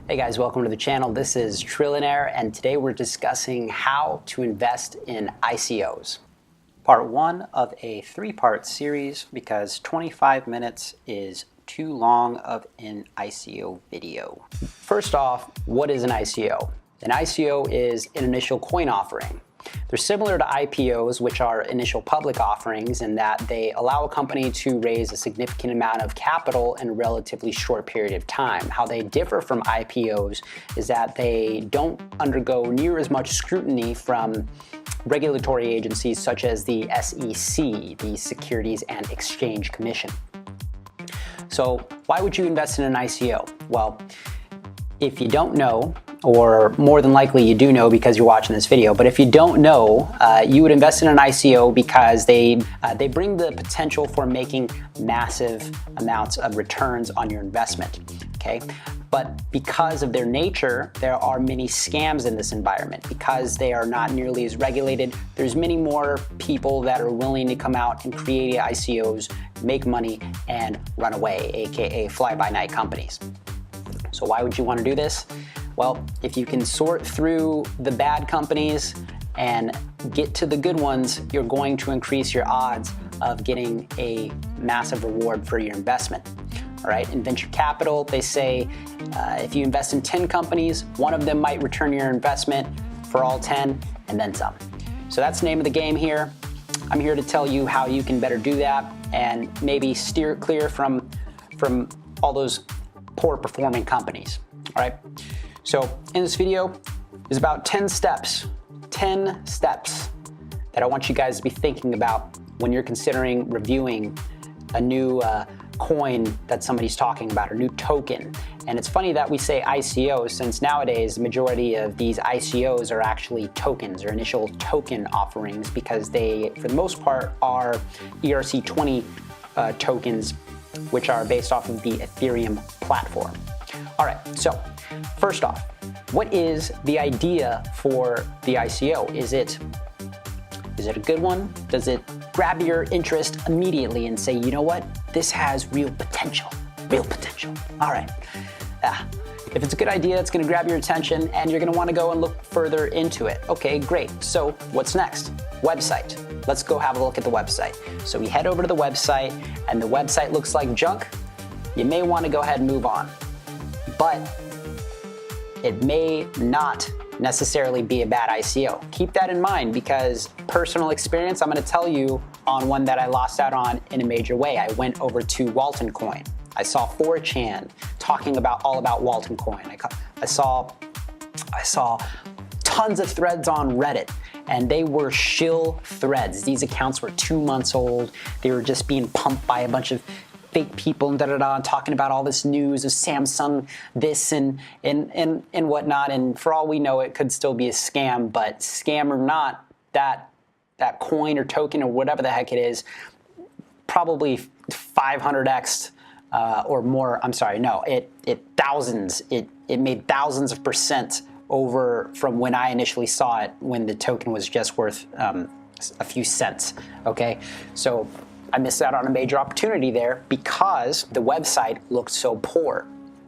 Hey guys, welcome to the channel. This is Trillionaire, and today we're discussing how to invest in ICOs. Part one of a three-part series because 25 minutes is too long of an ICO video. First off, what is an ICO? An ICO is an initial coin offering. They're similar to IPOs, which are initial public offerings, in that they allow a company to raise a significant amount of capital in a relatively short period of time. How they differ from IPOs is that they don't undergo near as much scrutiny from regulatory agencies such as the SEC, the Securities and Exchange Commission. So why would you invest in an ICO? Well, if you don't know, or more than likely you do know because you're watching this video, but if you don't know, you would invest in an ICO because they bring the potential for making massive amounts of returns on your investment, okay? But because of their nature, there are many scams in this environment. Because they are not nearly as regulated, there's many more people that are willing to come out and create ICOs, make money, and run away, aka fly-by-night companies. So why would you want to do this? Well, if you can sort through the bad companies and get to the good ones, you're going to increase your odds of getting a massive reward for your investment. All right, in venture capital, they say if you invest in 10 companies, one of them might return your investment for all 10 and then some. So that's the name of the game here. I'm here to tell you how you can better do that and maybe steer it clear from all those poor performing companies. All right. So in this video is about 10 steps that I want you guys to be thinking about when you're considering reviewing a new coin that somebody's talking about, a new token. And it's funny that we say ICO, since nowadays the majority of these ICOs are actually tokens or initial token offerings, because they, for the most part, are ERC20 tokens, which are based off of the Ethereum platform. All right, so first off, what is the idea for the ICO? Is it a good one? Does it grab your interest immediately and say, you know what, this has real potential, All right, if it's a good idea, it's gonna grab your attention and you're gonna wanna go and look further into it. Okay, great, so what's next? Website. Let's go have a look at the website. So we head over to the website and the website looks like junk. You may wanna go ahead and move on. But it may not necessarily be a bad ICO. Keep that in mind, because personal experience, I'm gonna tell you on one that I lost out on in a major way. I went over to Walton Coin. I saw 4chan talking all about Walton Coin. I saw tons of threads on Reddit, and they were shill threads. These accounts were 2 months old. They were just being pumped by a bunch of fake people and talking about all this news of Samsung this and whatnot. And for all we know, it could still be a scam, but scam or not, that coin or token or whatever the heck it is, probably 500x or more. I'm sorry, no, it made thousands of percent over from when I initially saw it, when the token was just worth a few cents. Okay, so I missed out on a major opportunity there because the website looked so poor.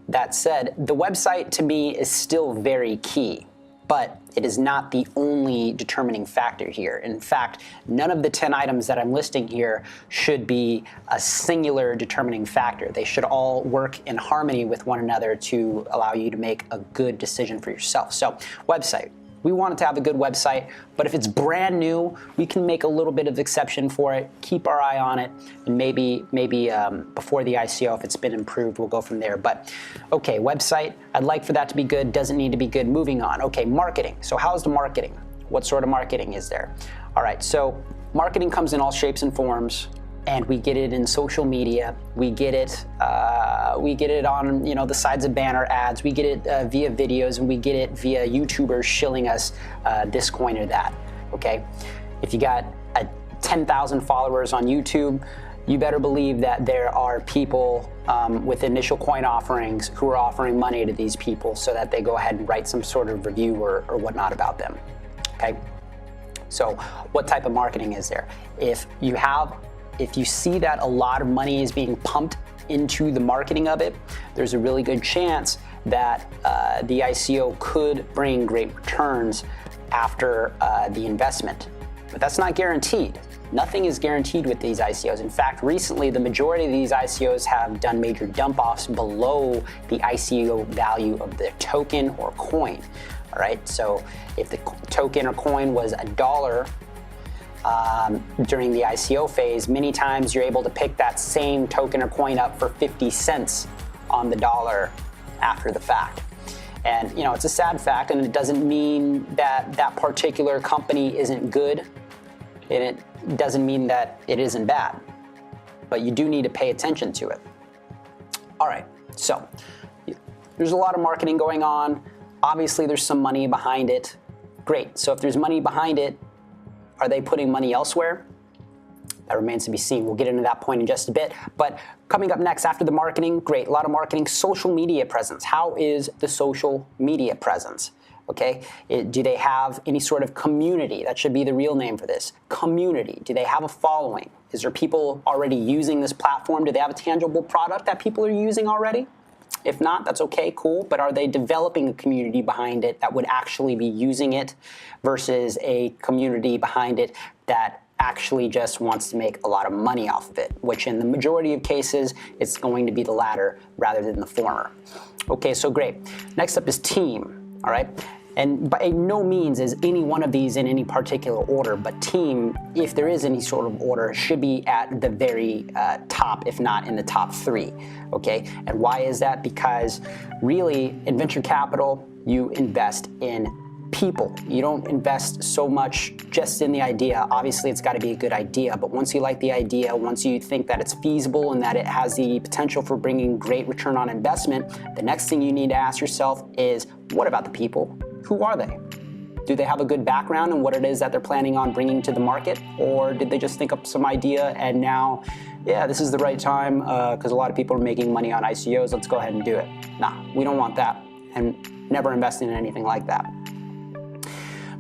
That said, the website to me is still very key, but it is not the only determining factor here. In fact, none of the 10 items that I'm listing here should be a singular determining factor. They should all work in harmony with one another to allow you to make a good decision for yourself. So, website. We want it to have a good website, but if it's brand new, we can make a little bit of exception for it, keep our eye on it, and maybe before the ICO, if it's been improved, we'll go from there. But okay, website, I'd like for that to be good, doesn't need to be good, moving on. Okay, marketing. So how's the marketing? What sort of marketing is there? All right, so marketing comes in all shapes and forms, and we get it in social media. We get it on the sides of banner ads. We get it via videos, and we get it via YouTubers shilling us this coin or that. Okay, if you got 10,000 followers on YouTube, you better believe that there are people with initial coin offerings who are offering money to these people so that they go ahead and write some sort of review or whatnot about them. Okay, so what type of marketing is there? If you see that a lot of money is being pumped into the marketing of it, there's a really good chance that the ICO could bring great returns after the investment. But that's not guaranteed. Nothing is guaranteed with these ICOs. In fact, recently, the majority of these ICOs have done major dump-offs below the ICO value of the token or coin. All right, so if the token or coin was $1 during the ICO phase, many times you're able to pick that same token or coin up for 50 cents on the dollar after the fact. And you know, it's a sad fact, and it doesn't mean that that particular company isn't good, and it doesn't mean that it isn't bad, but you do need to pay attention to it. All right, so there's a lot of marketing going on. Obviously, there's some money behind it. Great, so if there's money behind it, are they putting money elsewhere? That remains to be seen. We'll get into that point in just a bit. But coming up next, after the marketing, great, a lot of marketing, social media presence. How is the social media presence? Okay, do they have any sort of community? That should be the real name for this. Community. Do they have a following? Is there people already using this platform? Do they have a tangible product that people are using already? If not, that's okay, cool, but are they developing a community behind it that would actually be using it versus a community behind it that actually just wants to make a lot of money off of it, which in the majority of cases, it's going to be the latter rather than the former. Okay, so great. Next up is team, all right? And by no means is any one of these in any particular order, but team, if there is any sort of order, should be at the very top, if not in the top 3, okay? And why is that? Because really, in venture capital, you invest in people. You don't invest so much just in the idea. Obviously, it's got to be a good idea, but once you like the idea, once you think that it's feasible and that it has the potential for bringing great return on investment, the next thing you need to ask yourself is, what about the people? Who are they? Do they have a good background in what it is that they're planning on bringing to the market? Or did they just think up some idea and now, yeah, this is the right time because a lot of people are making money on ICOs, let's go ahead and do it. Nah, we don't want that, and never invest in anything like that.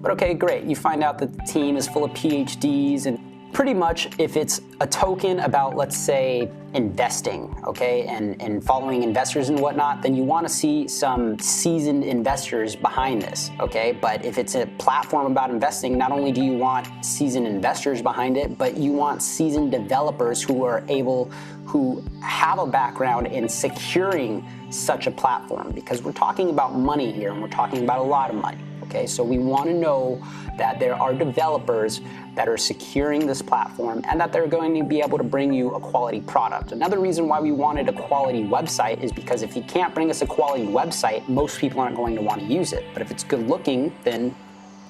But okay, great. You find out that the team is full of PhDs, and pretty much if it's a token about, let's say, investing, okay, and following investors and whatnot, then you want to see some seasoned investors behind this, okay? But if it's a platform about investing, not only do you want seasoned investors behind it, but you want seasoned developers who have a background in securing such a platform, because we're talking about money here, and we're talking about a lot of money. Okay, so we want to know that there are developers that are securing this platform and that they're going to be able to bring you a quality product. Another reason why we wanted a quality website is because if you can't bring us a quality website, most people aren't going to want to use it. But if it's good looking, then,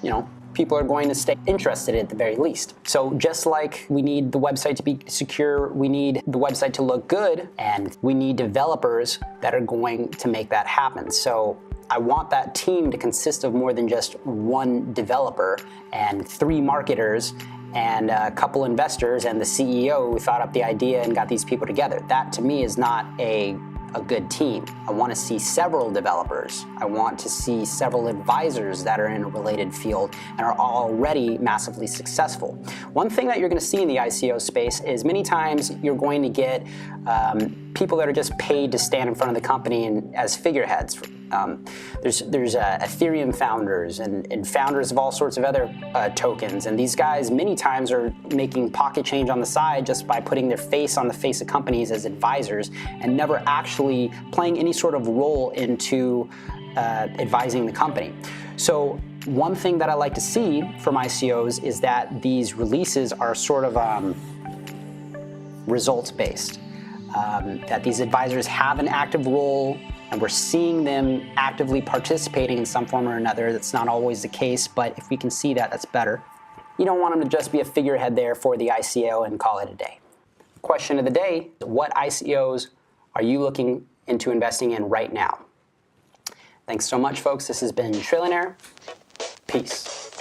you know, people are going to stay interested at the very least. So just like we need the website to be secure, we need the website to look good, and we need developers that are going to make that happen. So I want that team to consist of more than just one developer and 3 marketers and a couple investors and the CEO who thought up the idea and got these people together. That to me is not a good team. I want to see several developers. I want to see several advisors that are in a related field and are already massively successful. One thing that you're going to see in the ICO space is many times you're going to get people that are just paid to stand in front of the company and as figureheads. There's Ethereum founders and founders of all sorts of other tokens, and these guys many times are making pocket change on the side just by putting their face on the face of companies as advisors and never actually playing any sort of role into advising the company. So one thing that I like to see from ICOs is that these releases are sort of results-based. That these advisors have an active role, and we're seeing them actively participating in some form or another. That's not always the case, but if we can see that, that's better. You don't want them to just be a figurehead there for the ICO and call it a day. Question of the day, what ICOs are you looking into investing in right now? Thanks so much, folks. This has been Trillionaire. Peace.